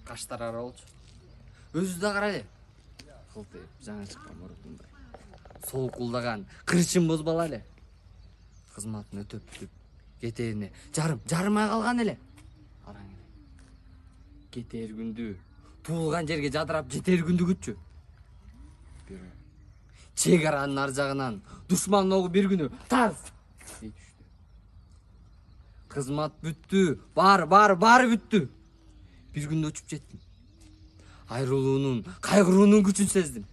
Каштар ара болчу. Өзү да кара эле. Кылтыйып, жаңа чыккан мурутундай. Солкулдаган, кырчын бозбала эле. Кызматын өтөп кетерине жарымай калган эле. Караң эле. Кетер күндү, туулган жерге жадырап жетер күндү күтчү. Бирок чек аранын ар жагынан душмандын огу бир күнү тарс дей түштү. Кызмат бүттү, баары бүттү. Бир күндө учуп жеттим. Айрылуунун, кайгыруунун күчүн сездим.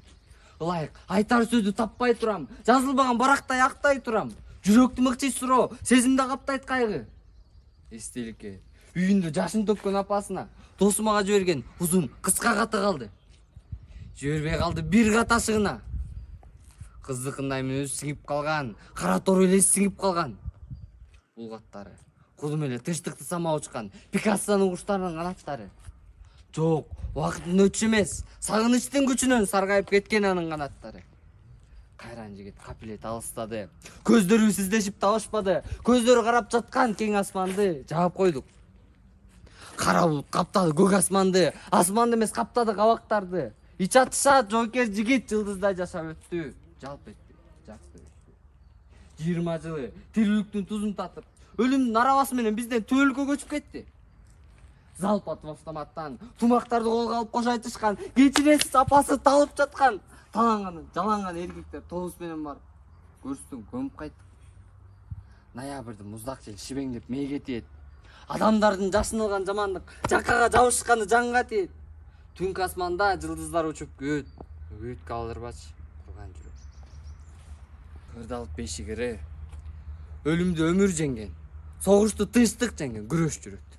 Ылайык, айтар сөздү таппай турам, жазылбаган барактай актай турам. Жүрөктү мыкчый суроо, сезимди каптайт кайгы. Эстеликке, үйүндө жашын төккөн апасына досумага жиберген узун, кыска каты калды. Жибербей калды бир кат ашыгына. Кыздыкындай менен сиңип калган, кара тор эле сиңип калган. Бул каттары кудум эле тынчтыкты самап учкан Пикассонун куштарынын канаттары. Жок, убакыттын өтүшү эмес, сагынычтын күчүнөн саргайып кеткен анын канаттары. Кайран жигит капилет алыстады. Көздөрү сиздешип табышпады. Көздөрү карап жаткан кең асманды жаап койдук. Кара булут каптады көк асманды эмес каптады кабактарды. Ич атышат жоокер жигит жылдыздай жашап өттү. Жалп этти, жакты өттү. 20 жылы тирүүлүктүн тузун татып, өлүмдүн арабасы менен бизден төөлгө көчүп кетти. Залп атып автоматтан тумактарды колго алып кош айтышкан, кечиресиз апасы талып жаткан. Жаланган эркектер тобус менен барып көрүстүн көмүп кайттык. Ноябрдын муздак жел шибеңдеп мээге тиет. Адамдардын жашыналган жамандык жаккага жабышканы жанга тиет. Түнкү асманда жылдыздар учуп үгүт калдырбач турган жүрөк. Кырдалып бешигири өлүмдү өмүр жеңген, согушту тынчтык жеңген күрөш жүрөт.